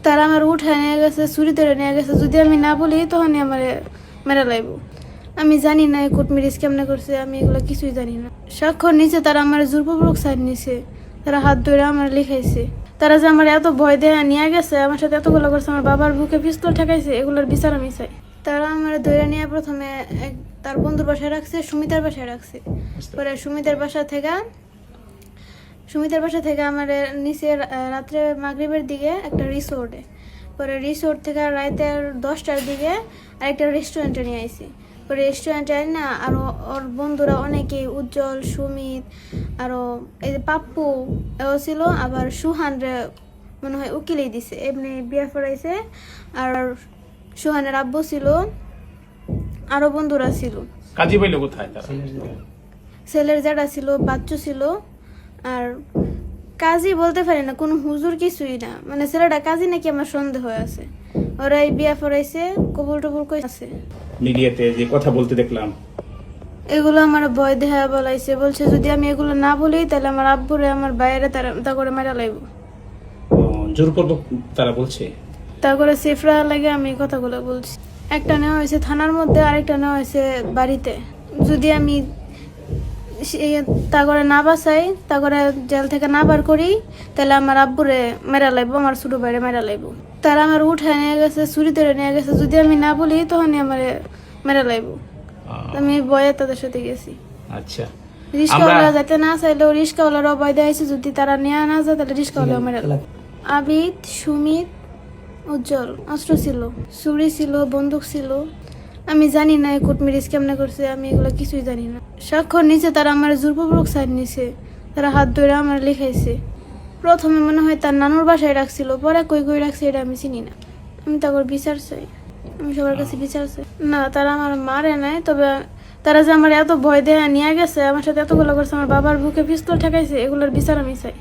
তারা আমার উঠায় নিয়ে গেছে, ছুরি ধরে নিয়ে গেছে। যদি আমি না বলি তখনই আমার মেরে লাইব। আমি জানি না এই কোর্ট ম্যারেজ কেমনে করছে, আমি এগুলো কিছুই জানি না। স্বাক্ষর নিচে তারা আমার জোরপূর্বক সাইন নিছে, তারা হাত ধরে আমার লিখাইছে। তারা যে আমার এত ভয় দেয়া নিয়ে গেছে, আমার সাথে এতগুলো করছে, আমার বাবার বুকে পিস্তল ঠেকাইছে, এগুলোর বিচার আমি চাই। তারা আমার ধরে নিয়ে প্রথমে তার বন্ধুর বাসায় রাখছে, সুমিতার বাসায় রাখছে। পরে সুমিতার বাসা থেকে আমার নিচে রাত্রে মাগরিবের দিকে একটা রিসোর্টে, পরে রিসোর্ট থেকে রাতের 10টার দিকে আরেকটা রেস্টুরেন্টে নিয়ে আইছি। পরে রেস্টুরেন্টে আই না আরও ওর বন্ধুরা অনেকেই, উজ্জ্বল, সুমিত, আরও এই যে পাপ্পু এও ছিল, আবার সুহানরে মনে হয় উকিলেই দিছে, এমনি বিয়ে পড়াইছে। আর সুহানের আব্বু ছিল, আরও বন্ধুরা ছিল। কাজী পাইলো কোথায় তারা? ছেলের জায়গা ছিল, বাচ্চু ছিল। আর কাজী বলতে পারি না, কোনো হুজুর কিছুই না, মানে ছেলেটা কাজী নাকি আমার সন্দেহ আছে। ওরা এই বিয়া পড়াইছে, কবুল টবুল কই আছে। মিডিয়াতে যে কথা বলতে দেখলাম, এগুলো আমার ভয় দেখা বলাইছে, বলছে যদি আমি এগুলো না বলি তাহলে আমার আব্বুরে আমার বাইরে তা করে মারা লাইব। জোরপূর্বক তারা বলছে। তা করে সেফরা লাগে আমি কথাগুলো বলছি। একটা নেওয়া হয়েছে থানার মধ্যে, আরেকটা নেওয়া হয়েছে বাড়িতে। যদি আমি তা করে না বাঁচাই, তা করে জেল থেকে না বার করি, তাহলে আমার আব্বুরে মেরা লাইব, আমার ছোট বাইরে মেরা লাইব। তারা আমার উঠায় নিয়ে গেছে, ছুরি ধরে নিয়ে গেছে। যদি আমি না বলি তখনই আমার মেরা লাইব। আমি ভয়ে তাদের সাথে গেছি। আচ্ছা, রিস্কাওয়ালা যাতে না চাইলেও রিস্কাওয়ালারও ভয় দেখাইছে, যদি তারা নেওয়া না যায় তাহলে রিস্কাওয়ালা মেরা লাইব। আবিদ, সুমিত, উজ্জ্বল অস্ত্র ছিল, ছুরি ছিল, বন্দুক ছিল। আমি জানি না এই কোর্ট ম্যারেজ কেমনে করছে, আমি এগুলো কিছুই জানি না। স্বাক্ষর নিচে তারা আমার জোরপূর্বক সাইন নিছে, তারা হাত ধরে আমার লিখাইছে। প্রথমে মনে হয় তার নানুর বাসায় রাখছিল, পরে কই রাখছে এটা আমি চিনি না। আমি তারপর বিচার চাই, আমি সবার কাছে বিচার চাই। না, তারা আমার মারে নাই, তবে তারা যে আমার এত ভয় দেয়া নিয়ে গেছে, আমার সাথে এতগুলো করছে, আমার বাবার বুকে পিস্তল ঠেকাইছে, এগুলোর বিচার আমি চাই।